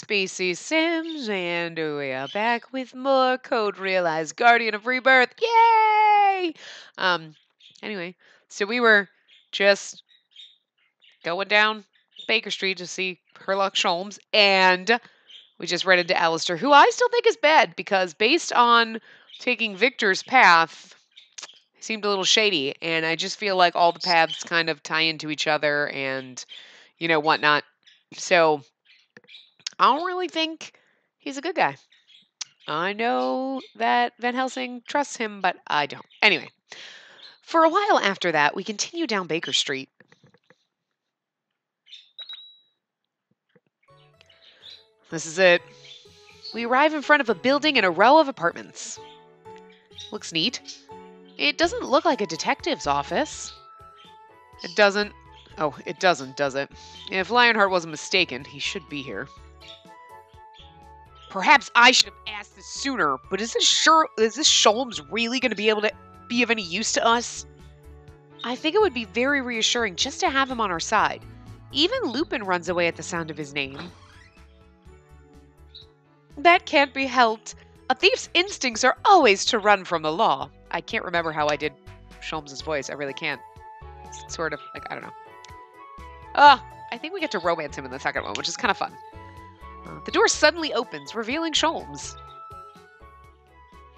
Spacey Sims, and we are back with more Code Realized Guardian of Rebirth. Yay! Anyway, so we were just going down Baker Street to see Herlock Sholmes, and we just ran into Alistair, who I still think is bad because based on taking Victor's path, he seemed a little shady, and I just feel like all the paths kind of tie into each other and, whatnot. So I don't really think he's a good guy. I know that Van Helsing trusts him, but I don't. Anyway, for a while after that, we continue down Baker Street. This is it. We arrive in front of a building in a row of apartments. Looks neat. It doesn't look like a detective's office. It doesn't. Oh, it doesn't, does it? If Lionheart wasn't mistaken, he should be here. Perhaps I should have asked this sooner, but is this Sholmes really going to be able to be of any use to us? I think it would be very reassuring just to have him on our side. Even Lupin runs away at the sound of his name. That can't be helped. A thief's instincts are always to run from the law. I can't remember how I did Sholmes' voice. I really can't. It's sort of like, I don't know. I think we get to romance him in the second one, which is kind of fun. The door suddenly opens, revealing Sholmes.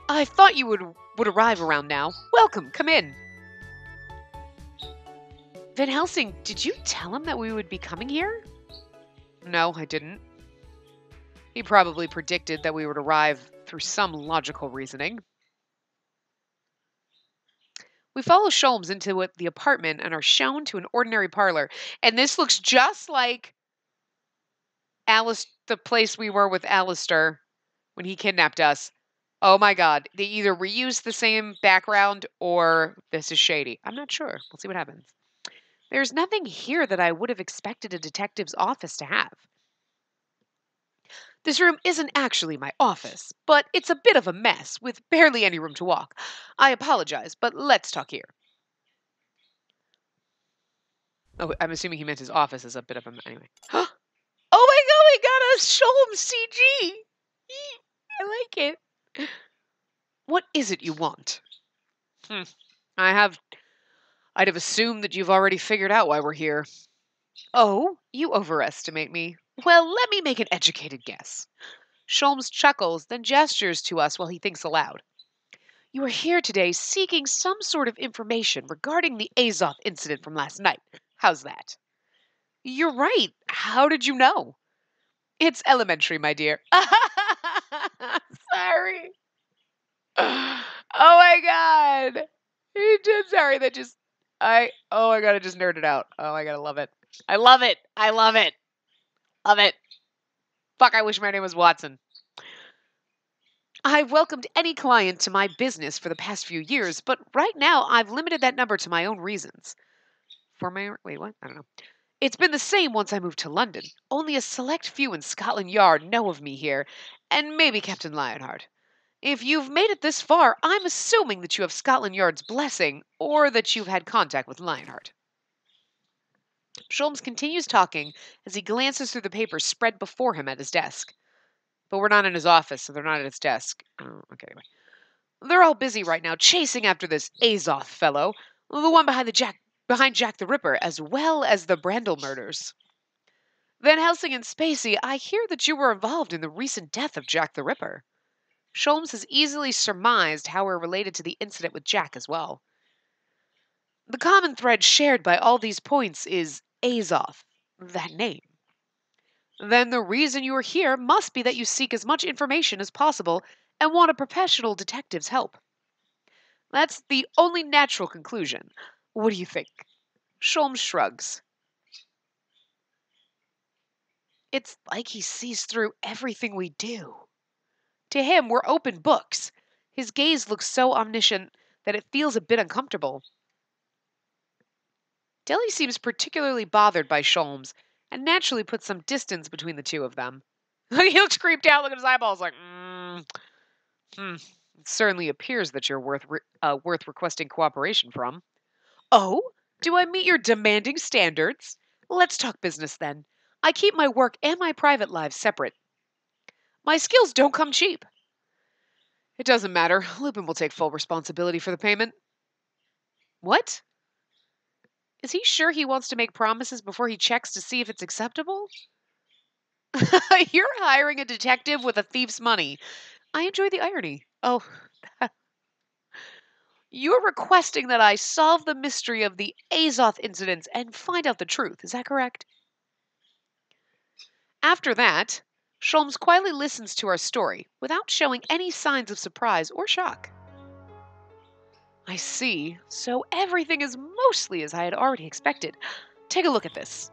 I thought you would arrive around now. Welcome, come in. Van Helsing, did you tell him that we would be coming here? No, I didn't. He probably predicted that we would arrive through some logical reasoning. We follow Sholmes into the apartment and are shown to an ordinary parlor. And this looks just like the place we were with Alistair when he kidnapped us. Oh my god. They either reused the same background or this is shady. I'm not sure. We'll see what happens. There's nothing here that I would have expected a detective's office to have. This room isn't actually my office, but it's a bit of a mess with barely any room to walk. I apologize, but let's talk here. Oh, I'm assuming he meant his office is a bit of a mess. Anyway. Oh my god, we got a Sholmes CG! I like it. What is it you want? I'd have assumed that you've already figured out why we're here. Oh, you overestimate me. Well, let me make an educated guess. Sholmes chuckles, then gestures to us while he thinks aloud. You are here today seeking some sort of information regarding the Azoth incident from last night. How's that? You're right. How did you know? It's elementary, my dear. Sorry. Oh my god. Sorry, oh my god, I just nerded out. Oh my god, I love it. I love it. I love it. Love it. Fuck, I wish my name was Watson. I've welcomed any client to my business for the past few years, but right now I've limited that number to my own reasons. Wait, what? I don't know. It's been the same once I moved to London. Only a select few in Scotland Yard know of me here, and maybe Captain Lionheart. If you've made it this far, I'm assuming that you have Scotland Yard's blessing, or that you've had contact with Lionheart. Sholmes continues talking as he glances through the papers spread before him at his desk. But we're not in his office, so they're not at his desk. Oh, okay, anyway. They're all busy right now chasing after this Azoth fellow, the one behind Jack the Ripper, as well as the Brandel murders. Van Helsing and Spacey, I hear that you were involved in the recent death of Jack the Ripper. Sholmes has easily surmised how we're related to the incident with Jack as well. The common thread shared by all these points is Azoth, that name. Then the reason you are here must be that you seek as much information as possible and want a professional detective's help. That's the only natural conclusion. What do you think? Sholmes shrugs. It's like he sees through everything we do. To him, we're open books. His gaze looks so omniscient that it feels a bit uncomfortable. Deli seems particularly bothered by Sholmes and naturally puts some distance between the two of them. He looks creeped out. Look at his eyeballs like, It certainly appears that you're worth requesting cooperation from. Oh, do I meet your demanding standards? Let's talk business then. I keep my work and my private lives separate. My skills don't come cheap. It doesn't matter. Lupin will take full responsibility for the payment. What? Is he sure he wants to make promises before he checks to see if it's acceptable? You're hiring a detective with a thief's money. I enjoy the irony. Oh, you're requesting that I solve the mystery of the Azoth incidents and find out the truth. Is that correct? After that, Sholmes quietly listens to our story without showing any signs of surprise or shock. I see. So everything is mostly as I had already expected. Take a look at this.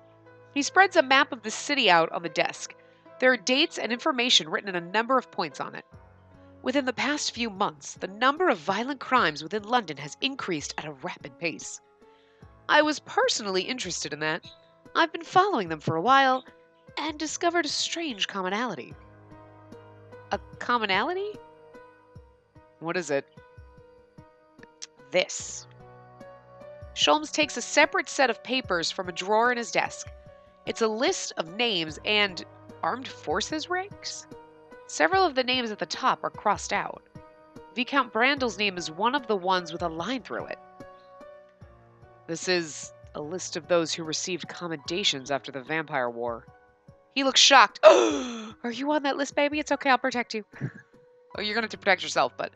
He spreads a map of the city out on the desk. There are dates and information written in a number of points on it. Within the past few months, the number of violent crimes within London has increased at a rapid pace. I was personally interested in that. I've been following them for a while and discovered a strange commonality. A commonality? What is it? This. Sholmes takes a separate set of papers from a drawer in his desk. It's a list of names and armed forces ranks. Several of the names at the top are crossed out. Viscount Brandel's name is one of the ones with a line through it. This is a list of those who received commendations after the Vampire War. He looks shocked. Are you on that list, baby? It's okay, I'll protect you. Oh, you're going to have to protect yourself, but...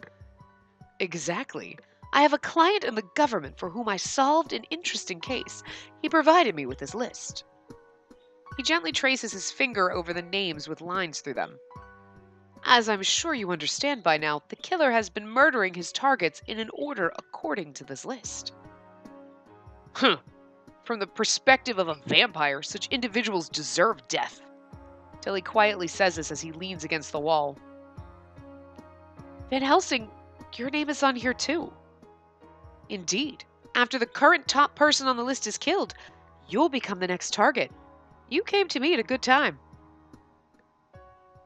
Exactly. I have a client in the government for whom I solved an interesting case. He provided me with this list. He gently traces his finger over the names with lines through them. As I'm sure you understand by now, the killer has been murdering his targets in an order according to this list. From the perspective of a vampire, such individuals deserve death. Tilly quietly says this as he leans against the wall. Van Helsing, your name is on here too. Indeed. After the current top person on the list is killed, you'll become the next target. You came to me at a good time.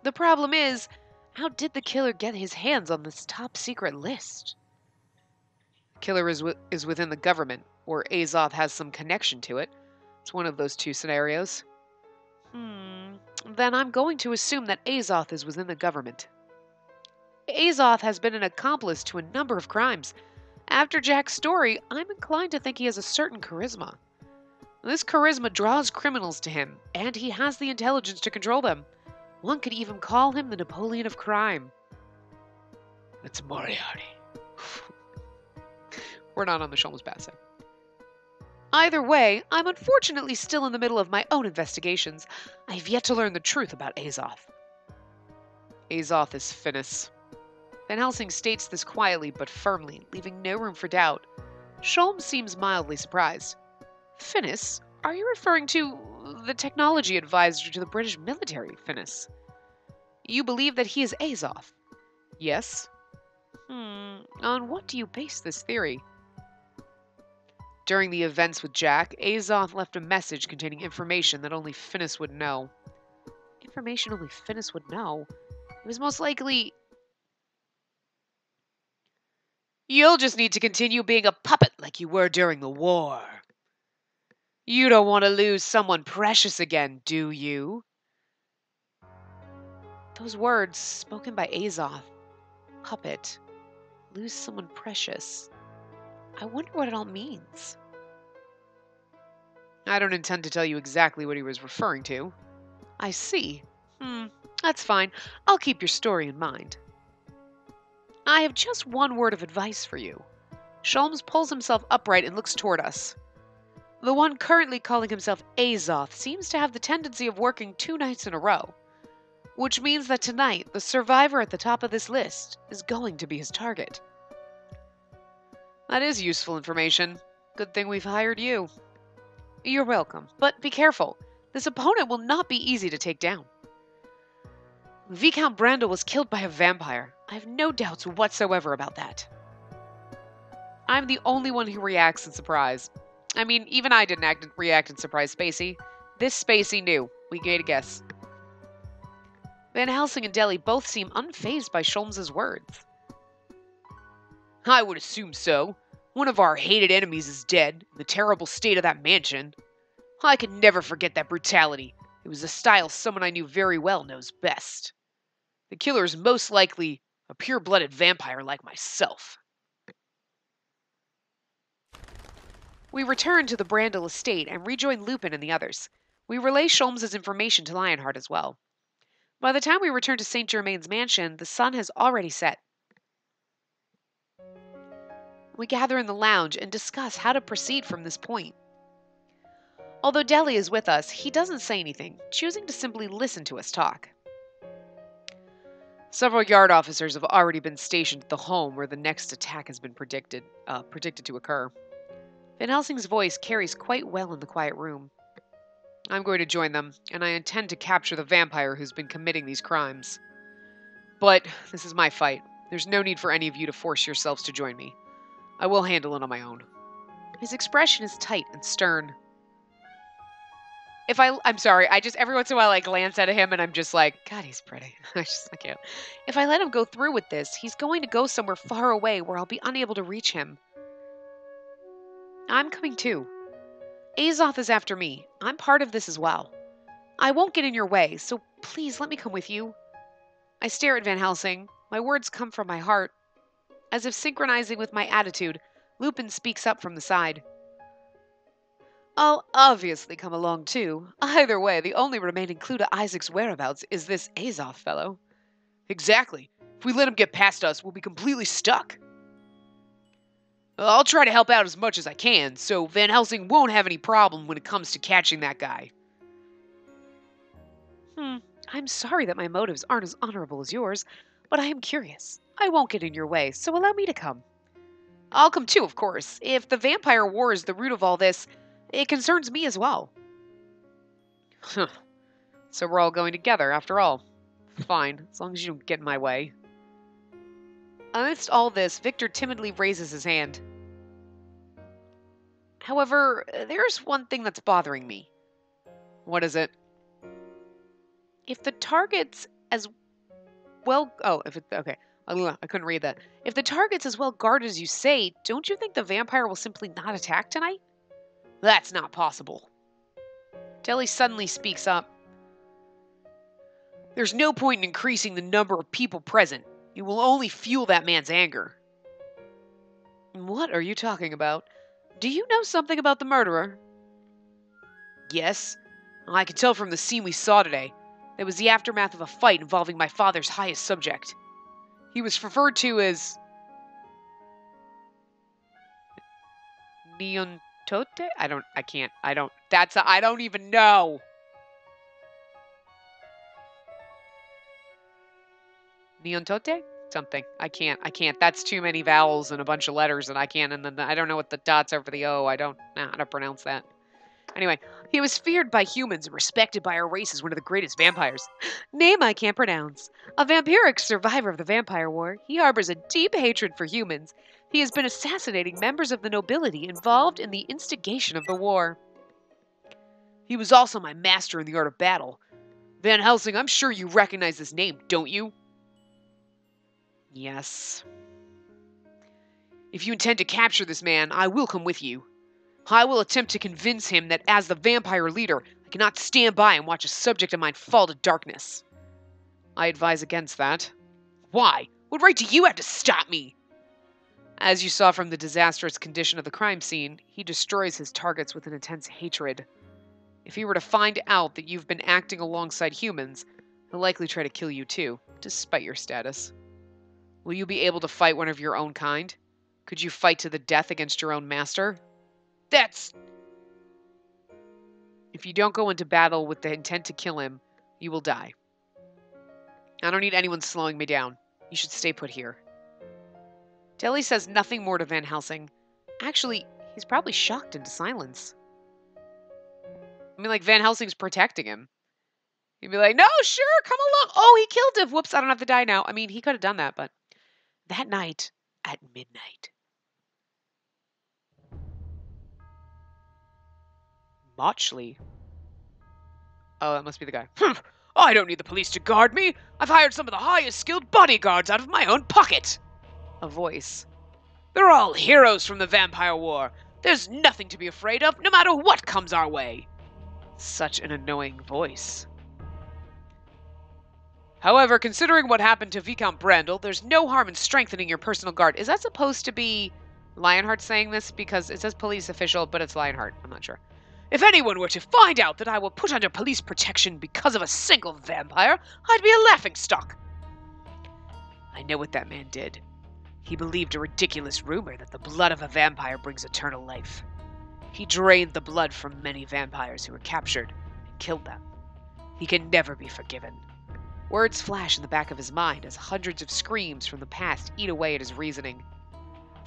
The problem is, how did the killer get his hands on this top secret list? The killer is within the government, or Azoth has some connection to it. It's one of those two scenarios. Then I'm going to assume that Azoth is within the government. Azoth has been an accomplice to a number of crimes. After Jack's story, I'm inclined to think he has a certain charisma. This charisma draws criminals to him, and he has the intelligence to control them. One could even call him the Napoleon of crime. That's Moriarty. We're not on the Sholmes Bassett. Either way, I'm unfortunately still in the middle of my own investigations. I've yet to learn the truth about Azoth. Azoth is Finis. Van Helsing states this quietly but firmly, leaving no room for doubt. Sholmes seems mildly surprised. Finis? Are you referring to the technology advisor to the British military, Finis? You believe that he is Azoth? Yes. On what do you base this theory? During the events with Jack, Azoth left a message containing information that only Finis would know. Information only Finis would know? It was most likely... You'll just need to continue being a puppet like you were during the war. You don't want to lose someone precious again, do you? Those words, spoken by Azoth, puppet, lose someone precious. I wonder what it all means. I don't intend to tell you exactly what he was referring to. I see. That's fine. I'll keep your story in mind. I have just one word of advice for you. Sholmes pulls himself upright and looks toward us. The one currently calling himself Azoth seems to have the tendency of working 2 nights in a row, which means that tonight, the survivor at the top of this list is going to be his target. That is useful information. Good thing we've hired you. You're welcome, but be careful. This opponent will not be easy to take down. Viscount Brandel was killed by a vampire. I have no doubts whatsoever about that. I'm the only one who reacts in surprise. I mean, even I didn't react in surprise, Spacey. This Spacey knew. We gave a guess. Van Helsing and Deli both seem unfazed by Sholmes' words. I would assume so. One of our hated enemies is dead, in the terrible state of that mansion. I could never forget that brutality. It was a style someone I knew very well knows best. The killer is most likely a pure-blooded vampire like myself. We return to the Brandel estate and rejoin Lupin and the others. We relay Sholmes' information to Lionheart as well. By the time we return to St. Germain's mansion, the sun has already set. We gather in the lounge and discuss how to proceed from this point. Although Deli is with us, he doesn't say anything, choosing to simply listen to us talk. Several yard officers have already been stationed at the home where the next attack has been predicted to occur. Van Helsing's voice carries quite well in the quiet room. I'm going to join them, and I intend to capture the vampire who's been committing these crimes. But this is my fight. There's no need for any of you to force yourselves to join me. I will handle it on my own. His expression is tight and stern. I'm sorry, every once in a while I glance at him and I'm just like, God, he's pretty. I can't. If I let him go through with this, he's going to go somewhere far away where I'll be unable to reach him. I'm coming too. Azoth is after me. I'm part of this as well. I won't get in your way, so please let me come with you. I stare at Van Helsing. My words come from my heart. As if synchronizing with my attitude, Lupin speaks up from the side. I'll obviously come along too. Either way, the only remaining clue to Isaac's whereabouts is this Azoth fellow. Exactly. If we let him get past us, we'll be completely stuck. I'll try to help out as much as I can, so Van Helsing won't have any problem when it comes to catching that guy. I'm sorry that my motives aren't as honorable as yours, but I am curious. I won't get in your way, so allow me to come. I'll come too, of course. If the vampire war is the root of all this, it concerns me as well. So we're all going together, after all. Fine, as long as you don't get in my way. Amidst all this, Victor timidly raises his hand. However, there's one thing that's bothering me. What is it? If the target's as well... Okay. I couldn't read that. If the target's as well guarded as you say, don't you think the vampire will simply not attack tonight? That's not possible. Deli suddenly speaks up. There's no point in increasing the number of people present. It will only fuel that man's anger. What are you talking about? Do you know something about the murderer? Yes. I can tell from the scene we saw today. It was the aftermath of a fight involving my father's highest subject. He was referred to as... Neontote? I don't even know. Neontote? Something. I can't. That's too many vowels and a bunch of letters, and I can't, and then I don't know what the dots over the O. I don't know how to pronounce that. Anyway, he was feared by humans and respected by our race as one of the greatest vampires. Name I can't pronounce. A vampiric survivor of the vampire war, he harbors a deep hatred for humans. He has been assassinating members of the nobility involved in the instigation of the war. He was also my master in the art of battle. Van Helsing, I'm sure you recognize this name, don't you? Yes. If you intend to capture this man, I will come with you. I will attempt to convince him that as the vampire leader, I cannot stand by and watch a subject of mine fall to darkness. I advise against that. Why? What right do you have to stop me? As you saw from the disastrous condition of the crime scene, he destroys his targets with an intense hatred. If he were to find out that you've been acting alongside humans, he'll likely try to kill you too, despite your status. Will you be able to fight one of your own kind? Could you fight to the death against your own master? If you don't go into battle with the intent to kill him, you will die. I don't need anyone slowing me down. You should stay put here. Deli says nothing more to Van Helsing. Actually, he's probably shocked into silence. I mean, like, Van Helsing's protecting him. He'd be like, no, sure, come along. Oh, he killed him. Whoops, I don't have to die now. I mean, he could have done that, but that night at midnight. Motchley. Oh, that must be the guy. I don't need the police to guard me. I've hired some of the highest skilled bodyguards out of my own pocket. A voice. They're all heroes from the vampire war. There's nothing to be afraid of, no matter what comes our way. Such an annoying voice. However, considering what happened to Viscount Brandel, there's no harm in strengthening your personal guard. Is that supposed to be Lionheart saying this? Because it says police official, but it's Lionheart. I'm not sure. If anyone were to find out that I were put under police protection because of a single vampire, I'd be a laughingstock. I know what that man did. He believed a ridiculous rumor that the blood of a vampire brings eternal life. He drained the blood from many vampires who were captured and killed them. He can never be forgiven. Words flash in the back of his mind as hundreds of screams from the past eat away at his reasoning.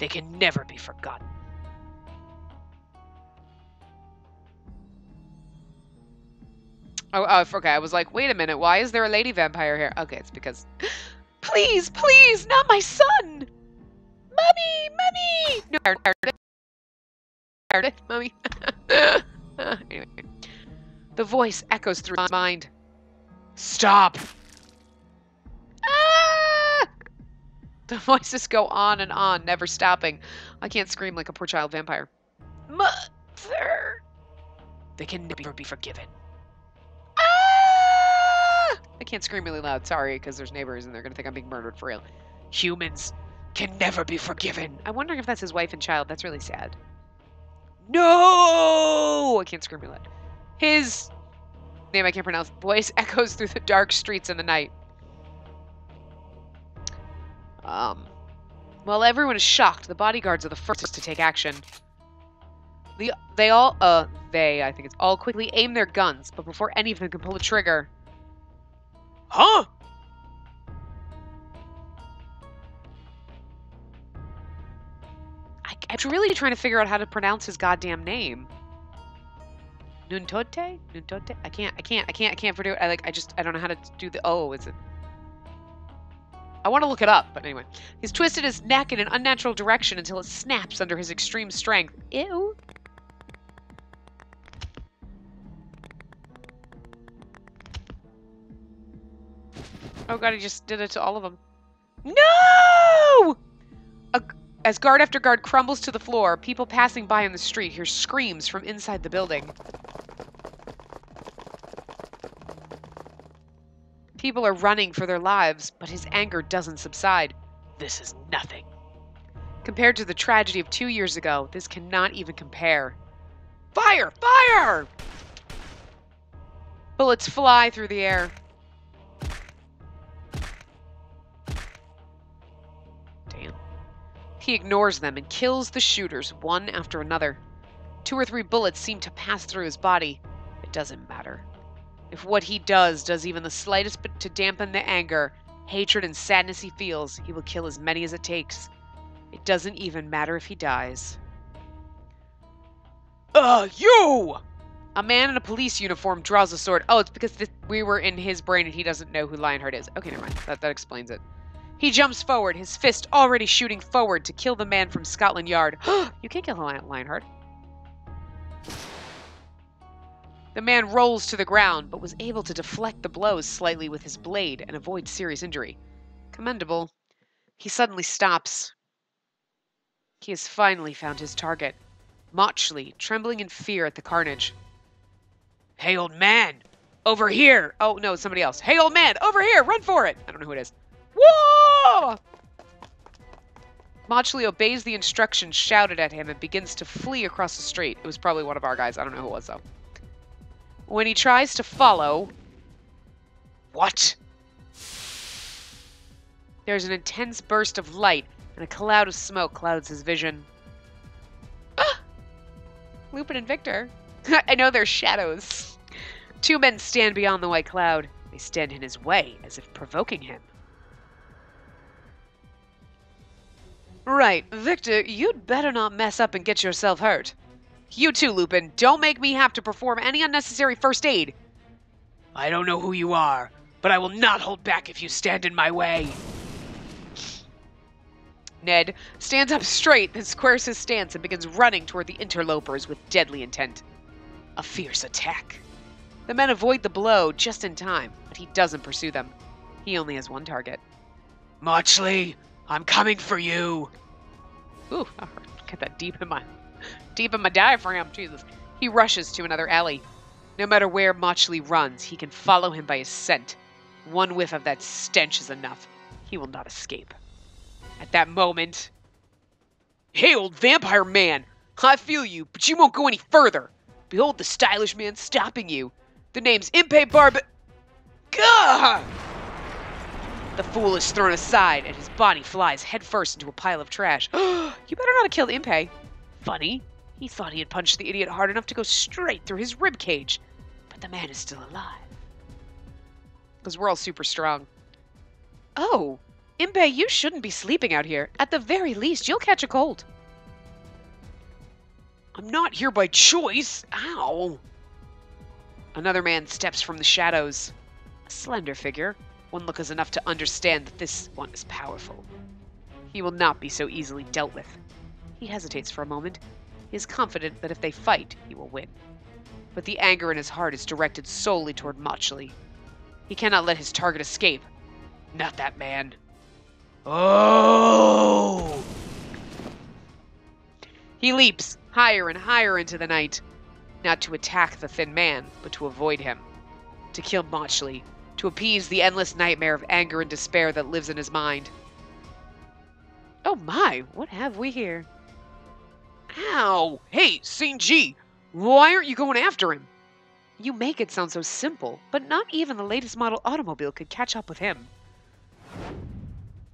They can never be forgotten. Oh, okay. I was like, wait a minute. Why is there a lady vampire here? Okay, it's because... Please, please, not my son! Mommy, mommy! No, mommy. Anyway. The voice echoes through my mind. Stop! Ah! The voices go on and on, never stopping. I can't scream like a poor child vampire. Mother! They can never be forgiven. Ah! I can't scream really loud, sorry, because there's neighbors and they're going to think I'm being murdered for real. Humans can never be forgiven. I'm wondering if that's his wife and child. That's really sad. No! I can't scream really loud. His name I can't pronounce. Voice echoes through the dark streets in the night. While everyone is shocked, the bodyguards are the first to take action. They all quickly aim their guns, but before any of them can pull the trigger... Huh? I'm really trying to figure out how to pronounce his goddamn name. Nuntote? Nuntote? I can't do it. I don't know how to do the... Oh, is it... I want to look it up, but anyway. He's twisted his neck in an unnatural direction until it snaps under his extreme strength. Ew. Oh god, he just did it to all of them. No! As guard after guard crumbles to the floor, people passing by on the street hear screams from inside the building. People are running for their lives, but his anger doesn't subside. This is nothing. Compared to the tragedy of 2 years ago, this cannot even compare. Fire! Fire! Bullets fly through the air. Damn. He ignores them and kills the shooters one after another. 2 or 3 bullets seem to pass through his body. It doesn't matter. If what he does even the slightest bit to dampen the anger, hatred, and sadness he feels, he will kill as many as it takes. It doesn't even matter if he dies. You! A man in a police uniform draws a sword. Oh, it's because we were in his brain and he doesn't know who Lionheart is. Okay, never mind. That explains it. He jumps forward, his fist already shooting forward to kill the man from Scotland Yard. You can't kill Lionheart. The man rolls to the ground, but was able to deflect the blows slightly with his blade and avoid serious injury. Commendable. He suddenly stops. He has finally found his target. Motchley, trembling in fear at the carnage. Hey, old man! Over here! Oh, no, it's somebody else. Hey, old man! Over here! Run for it! I don't know who it is. Whoa! Motchley obeys the instructions shouted at him and begins to flee across the street. It was probably one of our guys. I don't know who it was, though. When he tries to follow... What? There's an intense burst of light, and a cloud of smoke clouds his vision. Ah! Lupin and Victor. I know they're shadows. 2 men stand beyond the white cloud. They stand in his way, as if provoking him. Right, Victor, you'd better not mess up and get yourself hurt. You too, Lupin. Don't make me have to perform any unnecessary first aid. I don't know who you are, but I will not hold back if you stand in my way. Ned stands up straight, then squares his stance and begins running toward the interlopers with deadly intent. A fierce attack. The men avoid the blow just in time, but he doesn't pursue them. He only has one target. Motchley, I'm coming for you. Ooh, get that deep in my diaphragm, Jesus. He rushes to another alley. No matter where Motchley runs, he can follow him by his scent. One whiff of that stench is enough. He will not escape. At that moment... Hey, old vampire man! I feel you, but you won't go any further. Behold the stylish man stopping you. The name's Impe Barb... Gah! The fool is thrown aside, and his body flies headfirst into a pile of trash. You better not have killed Impe. Funny. He thought he had punched the idiot hard enough to go straight through his ribcage. But the man is still alive. Because we're all super strong. Oh, Impe, you shouldn't be sleeping out here. At the very least, you'll catch a cold. I'm not here by choice. Ow. Another man steps from the shadows. A slender figure. One look is enough to understand that this one is powerful. He will not be so easily dealt with. He hesitates for a moment. He is confident that if they fight, he will win. But the anger in his heart is directed solely toward Machli. He cannot let his target escape. Not that man. Oh! He leaps higher and higher into the night. Not to attack the thin man, but to avoid him. To kill Machli. To appease the endless nightmare of anger and despair that lives in his mind. Oh my, what have we here? Ow! Hey, Saint G! Why aren't you going after him? You make it sound so simple, but not even the latest model automobile could catch up with him.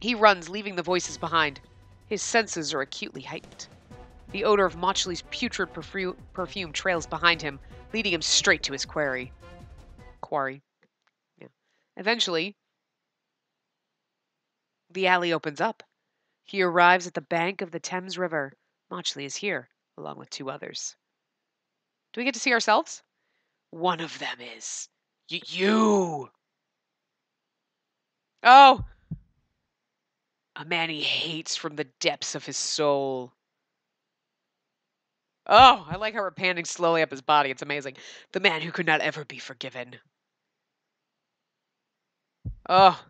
He runs, leaving the voices behind. His senses are acutely heightened. The odor of Machli's putrid perfume trails behind him, leading him straight to his quarry. Yeah. Eventually, the alley opens up. He arrives at the bank of the Thames River. Machli is here, along with two others. Do we get to see ourselves? One of them is... you! Oh! A man he hates from the depths of his soul. Oh, I like how we're panning slowly up his body. It's amazing. The man who could not ever be forgiven. Oh.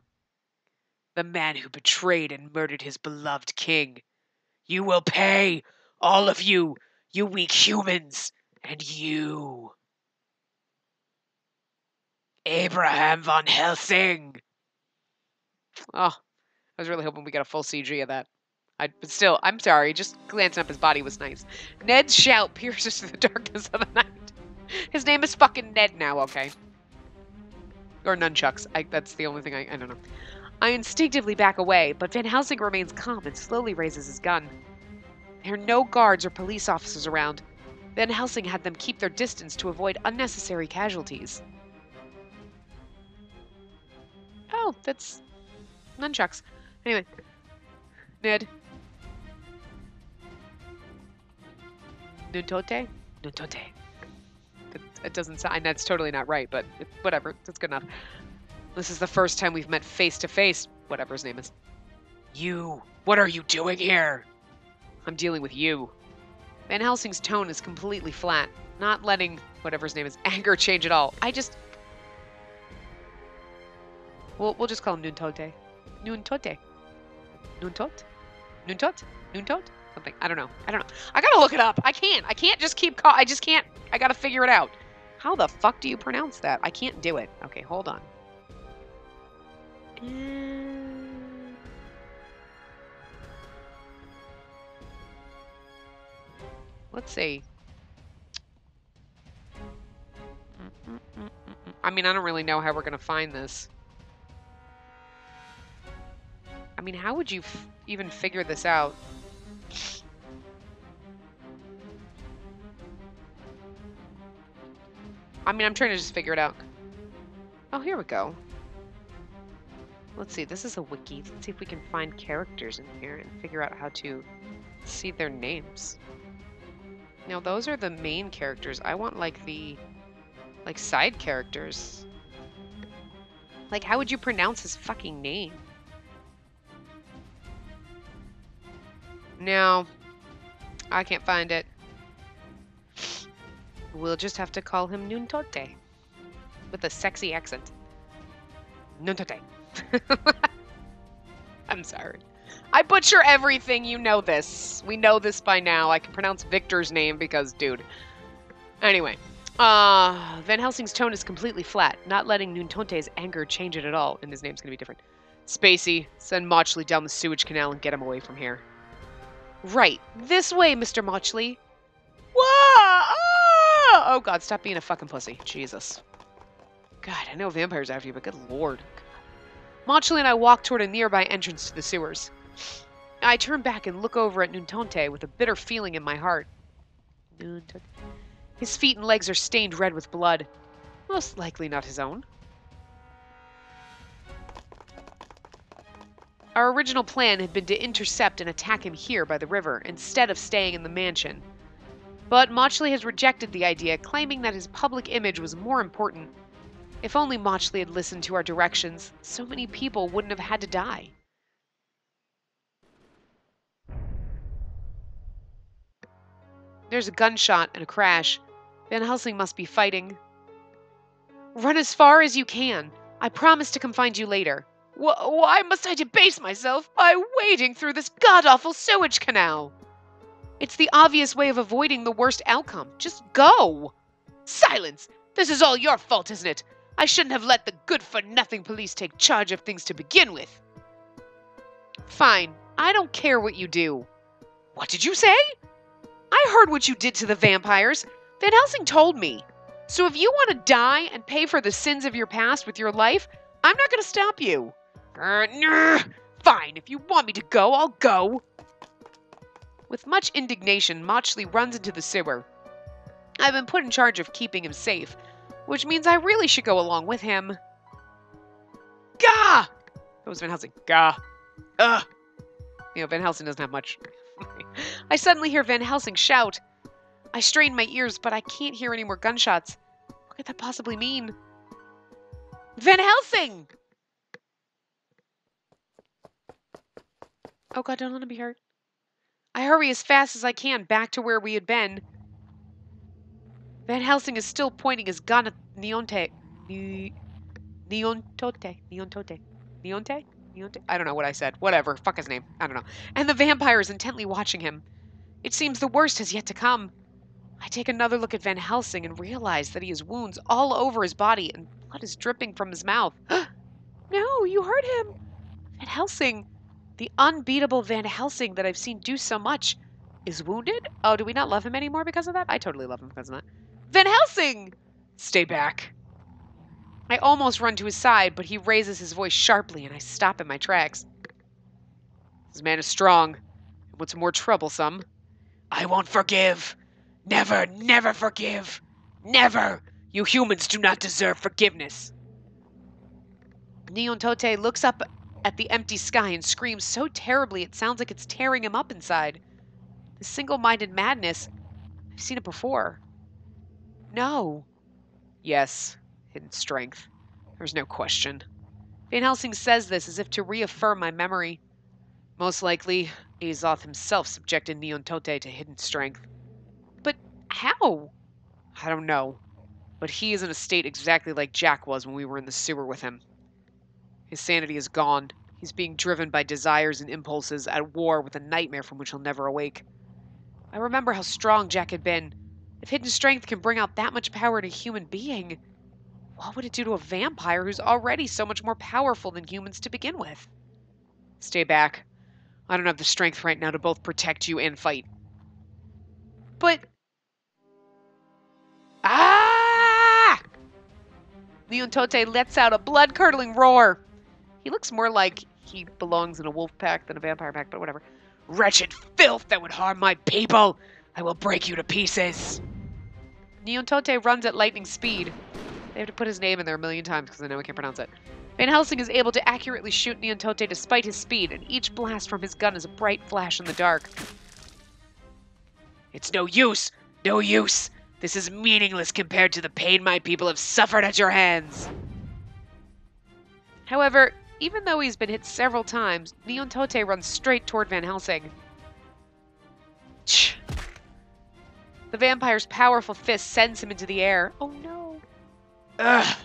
The man who betrayed and murdered his beloved king. You will pay! All of you! You weak humans! And you! Abraham von Helsing! Oh, I was really hoping we got a full CG of that. But still, I'm sorry, just glancing up his body was nice. Ned's shout pierces through the darkness of the night. His name is fucking Ned now, okay? Or nunchucks. That's the only thing I don't know. I instinctively back away, but Van Helsing remains calm and slowly raises his gun. There are no guards or police officers around. Van Helsing had them keep their distance to avoid unnecessary casualties. Oh, that's nunchucks. Anyway, Ned. Nuntote? Nuntote. It doesn't sound... That's totally not right, but whatever. That's good enough. This is the first time we've met face to face. Whatever his name is. You! What are you doing here? I'm dealing with you. Van Helsing's tone is completely flat. Not letting whatever his name is anger change at all. We'll just call him Nuntote. Nuntote. Nuntot? Nuntot? Nuntot? Something. I don't know. I gotta look it up. I can't just keep I just can't. I gotta figure it out. How the fuck do you pronounce that? I can't do it. Okay, hold on. Let's see. I mean, I don't really know how we're gonna find this. I mean, how would you even figure this out? I mean, I'm trying to just figure it out. Oh, here we go. Let's see, this is a wiki. Let's see if we can find characters in here and figure out how to see their names. Now, those are the main characters. I want, like, the, like, side characters. Like, how would you pronounce his fucking name? No, I can't find it. We'll just have to call him Nuntote. With a sexy accent. Nuntote. I'm sorry. I butcher everything, you know this. We know this by now. I can pronounce Victor's name because, dude. Anyway. Van Helsing's tone is completely flat, not letting Nuntonte's anger change it at all, and his name's gonna be different. Spacey, send Mauchley down the sewage canal and get him away from here. Right. This way, Mr. Mauchley. Whoa! Ah! Oh, God, stop being a fucking pussy. Jesus. God, I know vampires after you, but good lord. Mauchley and I walk toward a nearby entrance to the sewers. I turn back and look over at Nuntonte with a bitter feeling in my heart. His feet and legs are stained red with blood. Most likely not his own. Our original plan had been to intercept and attack him here by the river, instead of staying in the mansion. But Mauchley has rejected the idea, claiming that his public image was more important. If only Mauchley had listened to our directions, so many people wouldn't have had to die. There's a gunshot and a crash. Van Helsing must be fighting. Run as far as you can. I promise to come find you later. Why must I debase myself by wading through this god-awful sewage canal? It's the obvious way of avoiding the worst outcome. Just go. Silence! This is all your fault, isn't it? I shouldn't have let the good-for-nothing police take charge of things to begin with. Fine. I don't care what you do. What did you say? I heard what you did to the vampires. Van Helsing told me. So if you want to die and pay for the sins of your past with your life, I'm not going to stop you. Fine, if you want me to go, I'll go. With much indignation, Mauchley runs into the sewer. I've been put in charge of keeping him safe, which means I really should go along with him. Gah! That was Van Helsing. Gah. Ugh. You know, Van Helsing doesn't have much. I suddenly hear Van Helsing shout. I strain my ears, but I can't hear any more gunshots. What could that possibly mean? Van Helsing! Oh God, don't let him be hurt. I hurry as fast as I can back to where we had been. Van Helsing is still pointing his gun at Niontote. I don't know what I said. Whatever. Fuck his name. I don't know. And the vampire is intently watching him. It seems the worst has yet to come. I take another look at Van Helsing and realize that he has wounds all over his body and blood is dripping from his mouth. No, you hurt him. Van Helsing, the unbeatable Van Helsing that I've seen do so much, is wounded? Oh, do we not love him anymore because of that? I totally love him because of that. Van Helsing! Stay back. I almost run to his side, but he raises his voice sharply and I stop in my tracks. This man is strong. And what's more troublesome, I won't forgive. Never, never forgive. Never. You humans do not deserve forgiveness. Niontote looks up at the empty sky and screams so terribly it sounds like it's tearing him up inside. The single-minded madness. I've seen it before. No. Yes. Hidden strength. There's no question. Van Helsing says this as if to reaffirm my memory. Most likely, Azoth himself subjected Niontote to hidden strength. But how? I don't know. But he is in a state exactly like Jack was when we were in the sewer with him. His sanity is gone. He's being driven by desires and impulses at war with a nightmare from which he'll never awake. I remember how strong Jack had been. If hidden strength can bring out that much power in a human being, what would it do to a vampire who's already so much more powerful than humans to begin with? Stay back. I don't have the strength right now to both protect you and fight. But... Ah! Niontote lets out a blood-curdling roar. He looks more like he belongs in a wolf pack than a vampire pack, but whatever. Wretched filth that would harm my people! I will break you to pieces! Niontote runs at lightning speed. They have to put his name in there a million times because I know I can't pronounce it. Van Helsing is able to accurately shoot Niontote despite his speed, and each blast from his gun is a bright flash in the dark. It's no use! No use! This is meaningless compared to the pain my people have suffered at your hands! However, even though he's been hit several times, Niontote runs straight toward Van Helsing. The vampire's powerful fist sends him into the air. Oh no. Ugh.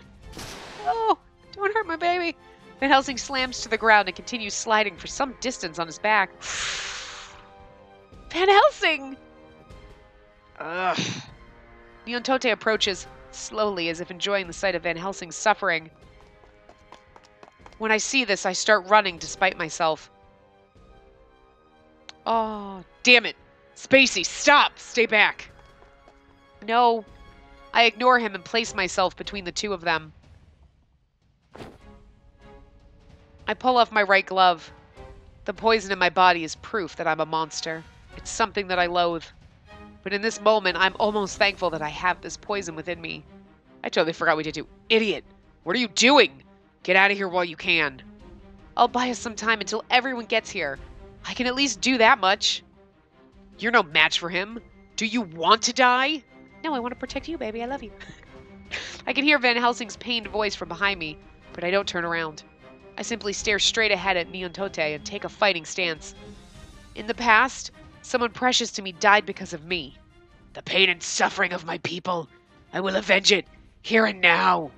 Oh, don't hurt my baby. Van Helsing slams to the ground and continues sliding for some distance on his back. Van Helsing! Ugh. Niontote approaches, slowly, as if enjoying the sight of Van Helsing's suffering. When I see this, I start running despite myself. Oh, damn it. Spacey, stop! Stay back! No. I ignore him and place myself between the two of them. I pull off my right glove. The poison in my body is proof that I'm a monster. It's something that I loathe. But in this moment, I'm almost thankful that I have this poison within me. I totally forgot we did too. Idiot! What are you doing? Get out of here while you can. I'll buy us some time until everyone gets here. I can at least do that much. You're no match for him. Do you want to die? No, I want to protect you, baby. I love you. I can hear Van Helsing's pained voice from behind me, but I don't turn around. I simply stare straight ahead at Niontote and take a fighting stance. In the past, someone precious to me died because of me. The pain and suffering of my people. I will avenge it, here and now.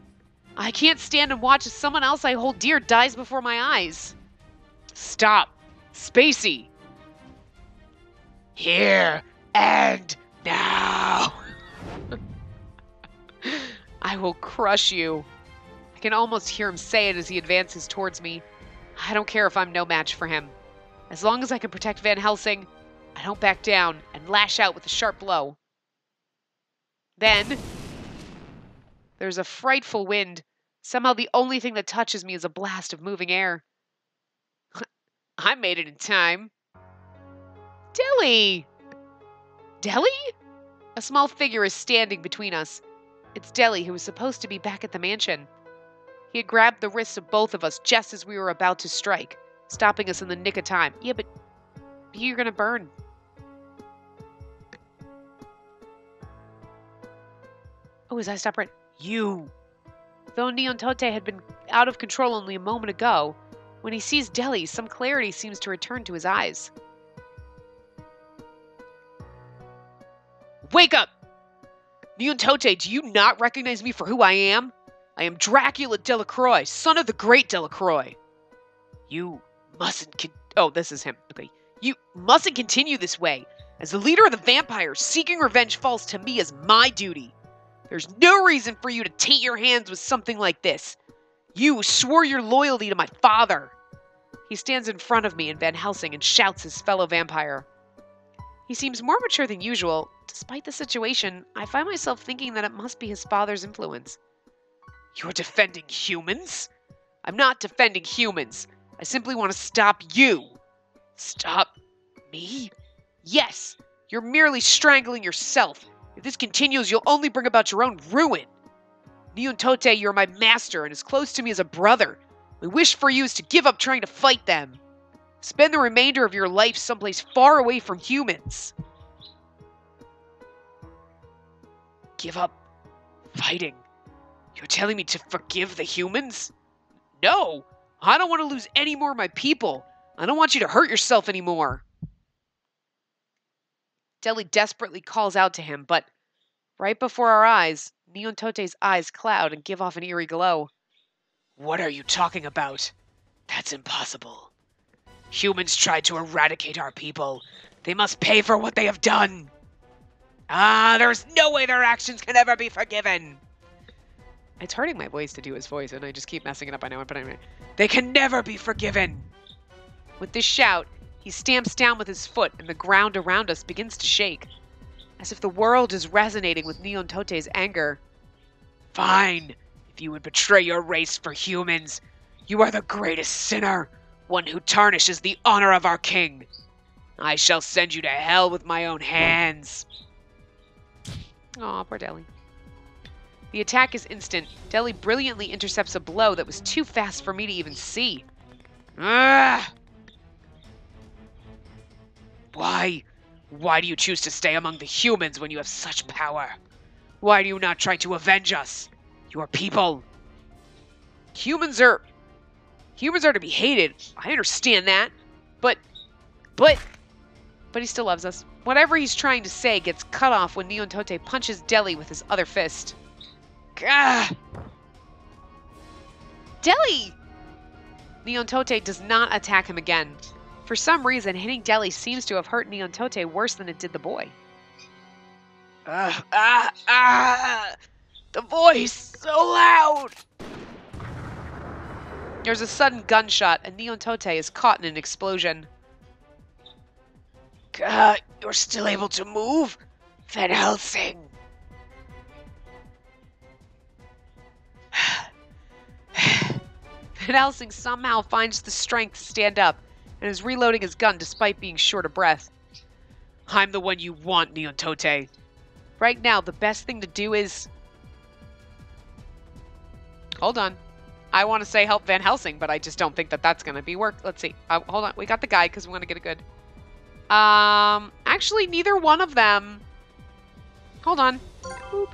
I can't stand and watch as someone else I hold dear dies before my eyes. Stop. Spacey. Here and now. I will crush you. I can almost hear him say it as he advances towards me. I don't care if I'm no match for him. As long as I can protect Van Helsing, I don't back down and lash out with a sharp blow. Then, there's a frightful wind. Somehow the only thing that touches me is a blast of moving air. I made it in time. Deli! Deli? A small figure is standing between us. It's Deli, who was supposed to be back at the mansion. He had grabbed the wrists of both of us just as we were about to strike, stopping us in the nick of time. Yeah, but you're gonna burn. Oh, as I stop right... You! Though Niontote had been out of control only a moment ago, when he sees Deli, some clarity seems to return to his eyes. Wake up! Niontote, do you not recognize me for who I am? I am Dracula Delacroix, son of the great Delacroix. You mustn't Oh, this is him. Okay. You mustn't continue this way. As the leader of the vampires, seeking revenge falls to me as my duty. There's no reason for you to taint your hands with something like this. You swore your loyalty to my father. He stands in front of me and Van Helsing and shouts his fellow vampire. He seems more mature than usual. Despite the situation, I find myself thinking that it must be his father's influence. You're defending humans? I'm not defending humans. I simply want to stop you. Stop me? Yes, you're merely strangling yourself. If this continues, you'll only bring about your own ruin. Niontote, you're my master and as close to me as a brother. My wish for you is to give up trying to fight them. Spend the remainder of your life someplace far away from humans. Give up fighting? You're telling me to forgive the humans? No! I don't want to lose any more of my people. I don't want you to hurt yourself anymore. Deli desperately calls out to him, but right before our eyes, Niontote's eyes cloud and give off an eerie glow. What are you talking about? That's impossible. Humans tried to eradicate our people. They must pay for what they have done. There's no way their actions can ever be forgiven. It's hurting my voice to do his voice, and I just keep messing it up. I know, but anyway. They can never be forgiven. With this shout, he stamps down with his foot, and the ground around us begins to shake, as if the world is resonating with Niontote's anger. Fine. If you would betray your race for humans, you are the greatest sinner, one who tarnishes the honor of our king. I shall send you to hell with my own hands. Aw, poor Deli. The attack is instant. Deli brilliantly intercepts a blow that was too fast for me to even see. Ah! Why? Why do you choose to stay among the humans when you have such power? Why do you not try to avenge us? Your people. Humans are to be hated. I understand that. But he still loves us. Whatever he's trying to say gets cut off when Niontote punches Deli with his other fist. Gah! Deli! Niontote does not attack him again. For some reason, hitting Deli seems to have hurt Niontote worse than it did the boy. The voice, so loud! There's a sudden gunshot, and Neontote is caught in an explosion. You're still able to move? Van Helsing! Van Helsing somehow finds the strength to stand up, and is reloading his gun despite being short of breath. I'm the one you want, Neontote. Right now, the best thing to do is... Hold on. I want to say help Van Helsing, but I just don't think that that's going to be work. Let's see. Hold on. We got the guy because we want to get a good... Actually, neither one of them... Hold on. Boop.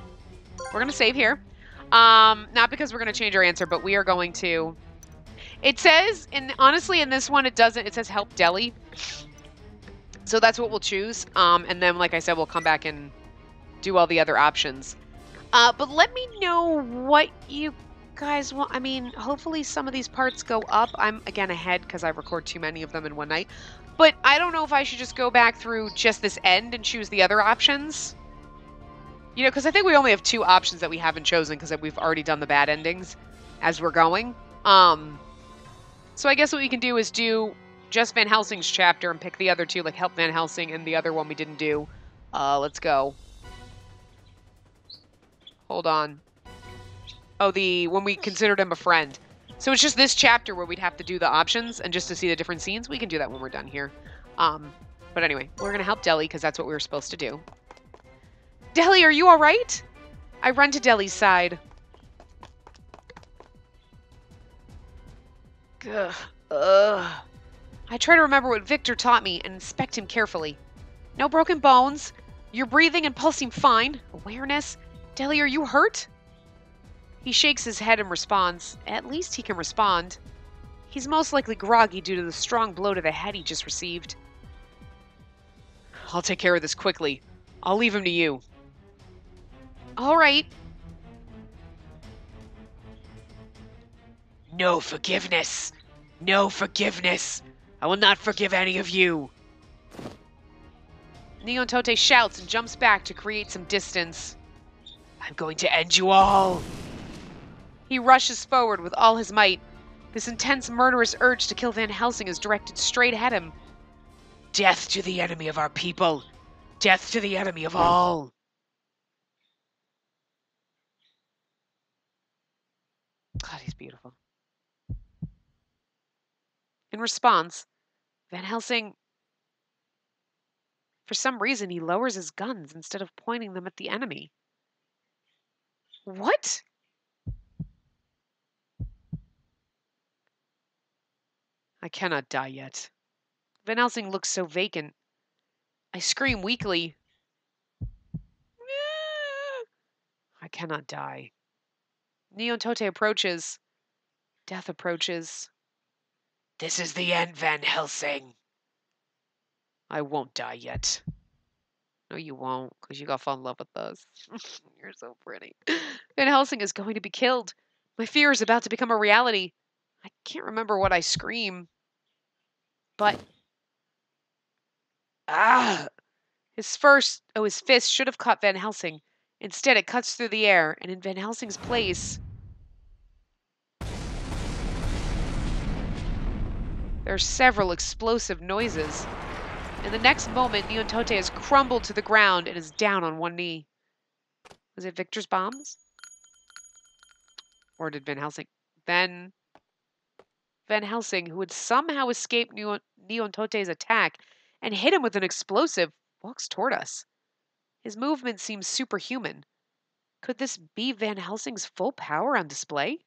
We're going to save here. Not because we're going to change our answer, but we are going to... It says, and honestly, in this one, it doesn't. It says help Deli. So that's what we'll choose. And then, like I said, we'll come back and do all the other options. But let me know what you guys want. I mean, hopefully some of these parts go up. I'm, again, ahead because I record too many of them in one night. But I don't know if I should just go back through just this end and choose the other options. You know, because I think we only have 2 options that we haven't chosen because we've already done the bad endings as we're going. So I guess what we can do is do just Van Helsing's chapter and pick the other 2, like help Van Helsing and the other one we didn't do. Let's go. Hold on. Oh, when we considered him a friend. So it's just this chapter where we'd have to do the options, and just to see the different scenes, we can do that when we're done here. But anyway, we're going to help Deli because that's what we were supposed to do. Deli, are you all right? I run to Deli's side. I try to remember what Victor taught me and inspect him carefully. No broken bones. You're breathing and pulsing fine. Awareness. Deli, are you hurt? He shakes his head and responds. At least he can respond. He's most likely groggy due to the strong blow to the head he just received. I'll take care of this quickly. I'll leave him to you. All right. No forgiveness. No forgiveness. I will not forgive any of you. Neontote shouts and jumps back to create some distance. I'm going to end you all. He rushes forward with all his might. This intense murderous urge to kill Van Helsing is directed straight at him. Death to the enemy of our people. Death to the enemy of all. God, he's beautiful. In response, Van Helsing, for some reason, he lowers his guns instead of pointing them at the enemy. What? I cannot die yet. Van Helsing looks so vacant. I scream weakly. I cannot die. Neontote approaches. Death approaches. This is the end, Van Helsing. I won't die yet. No, you won't, because you gotta fall in love with us. You're so pretty. Van Helsing is going to be killed. My fear is about to become a reality. I can't remember what I scream. But... His fist should have caught Van Helsing. Instead, it cuts through the air, and in Van Helsing's place... There are several explosive noises. In the next moment, Neontote has crumbled to the ground and is down on one knee. Was it Victor's bombs? Or did Van Helsing? Then Van Helsing, who had somehow escaped Neontote's attack and hit him with an explosive, walks toward us. His movement seems superhuman. Could this be Van Helsing's full power on display?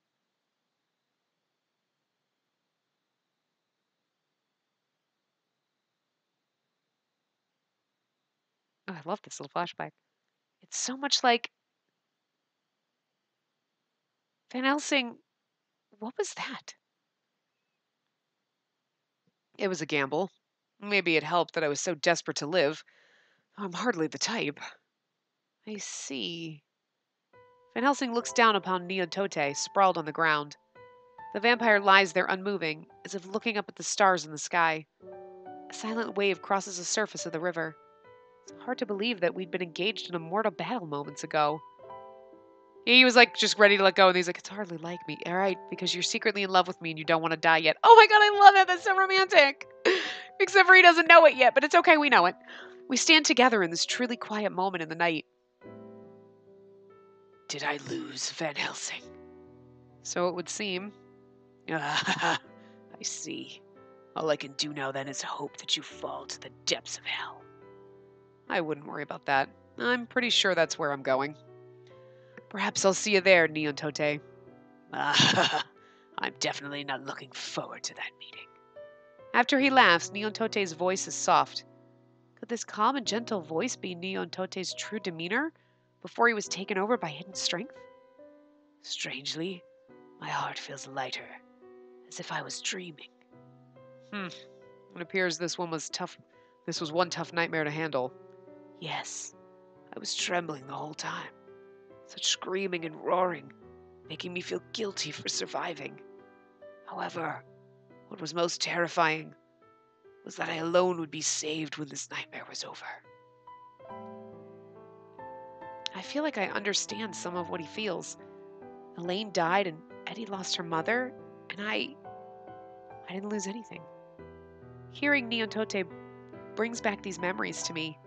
Oh, I love this little flashback. It's so much like Van Helsing. What was that? It was a gamble. Maybe it helped that I was so desperate to live. I'm hardly the type. I see. Van Helsing looks down upon Neontote, sprawled on the ground. The vampire lies there unmoving, as if looking up at the stars in the sky. A silent wave crosses the surface of the river. It's hard to believe that we'd been engaged in a mortal battle moments ago. He was like just ready to let go, and he's like, it's hardly like me. All right, because you're secretly in love with me and you don't want to die yet. Oh my god, I love that. That's so romantic. Except for he doesn't know it yet, but it's okay, we know it. We stand together in this truly quiet moment in the night. Did I lose Van Helsing? So it would seem. I see. All I can do now then is hope that you fall to the depths of hell. I wouldn't worry about that. I'm pretty sure that's where I'm going. Perhaps I'll see you there, Neontote. I'm definitely not looking forward to that meeting. After he laughs, Neontote's voice is soft. Could this calm and gentle voice be Neontote's true demeanor before he was taken over by hidden strength? Strangely, my heart feels lighter, as if I was dreaming. It appears this was one tough nightmare to handle. Yes, I was trembling the whole time. Such screaming and roaring, making me feel guilty for surviving. However, what was most terrifying was that I alone would be saved when this nightmare was over. I feel like I understand some of what he feels. Elaine died and Eddie lost her mother, and I didn't lose anything. Hearing Neontote brings back these memories to me.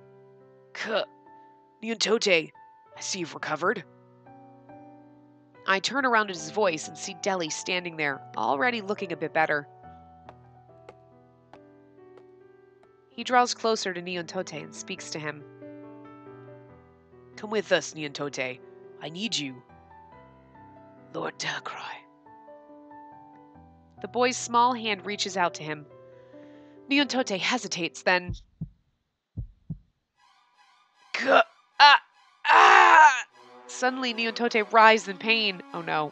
Neontote, I see you've recovered. I turn around at his voice and see Deli standing there, already looking a bit better. He draws closer to Neontote and speaks to him. Come with us, Neontote. I need you. Lord Delacroix. The boy's small hand reaches out to him. Neontote hesitates, then... Suddenly, Neontote writhes in pain. Oh no.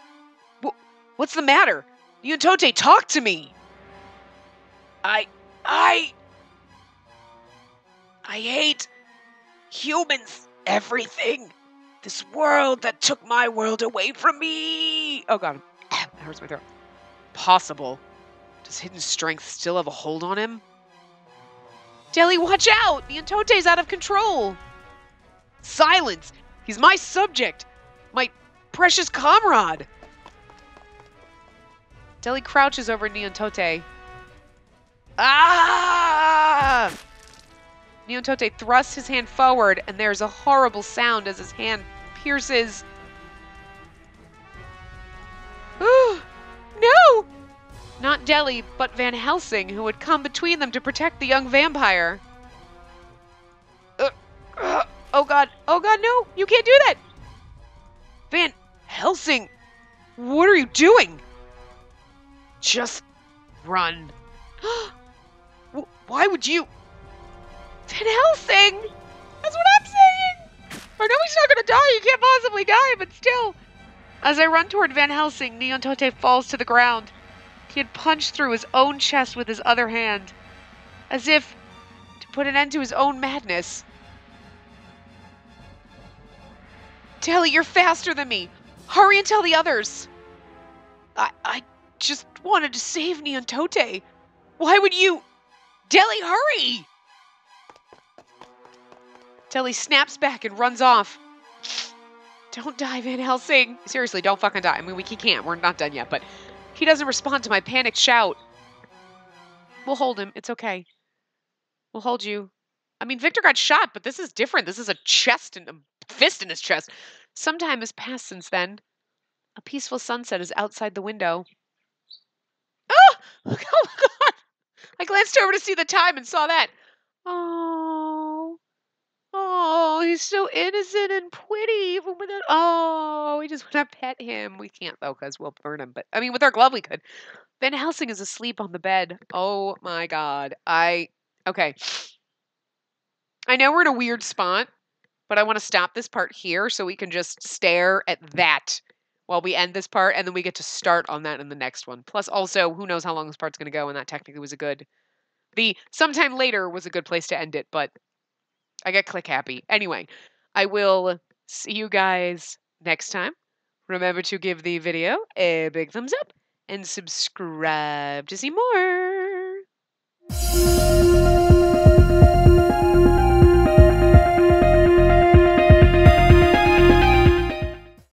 What's the matter? Neontote, talk to me! I hate humans, everything. This world that took my world away from me. Oh god, that hurts my throat. Possible. Does hidden strength still have a hold on him? Deli, watch out! Neontote's out of control. Silence! He's my subject! My precious comrade! Deli crouches over Neontote. Ah! Neontote thrusts his hand forward, and there's a horrible sound as his hand pierces... No! Not Deli, but Van Helsing, who had come between them to protect the young vampire. Oh god, no! You can't do that! Van Helsing! What are you doing? Just run. Why would you... Van Helsing! That's what I'm saying! I know he's not gonna die, he can't possibly die, but still. As I run toward Van Helsing, Neontote falls to the ground. He had punched through his own chest with his other hand, as if to put an end to his own madness. Deli, you're faster than me. Hurry and tell the others. I just wanted to save Neontote. Why would you... Deli, hurry! Deli snaps back and runs off. Don't die, Van Helsing. Seriously, don't fucking die. I mean, he can't. We're not done yet, but he doesn't respond to my panicked shout. We'll hold him. It's okay. We'll hold you. I mean, Victor got shot, but this is different. This is a chest and a fist in his chest. Some time has passed since then. A peaceful sunset is outside the window. Oh! Oh my god! I glanced over to see the time and saw that. Oh, he's so innocent and pretty. Even with it. Oh, we just want to pet him. We can't though, because we'll burn him. But I mean, with our glove, we could. Van Helsing is asleep on the bed. Oh my god. Okay. I know we're in a weird spot, but I want to stop this part here so we can just stare at that while we end this part, and then we get to start on that in the next one. Plus, also, who knows how long this part's going to go, and that technically was sometime later was a good place to end it, but I get click happy. Anyway, I will see you guys next time. Remember to give the video a big thumbs up and subscribe to see more.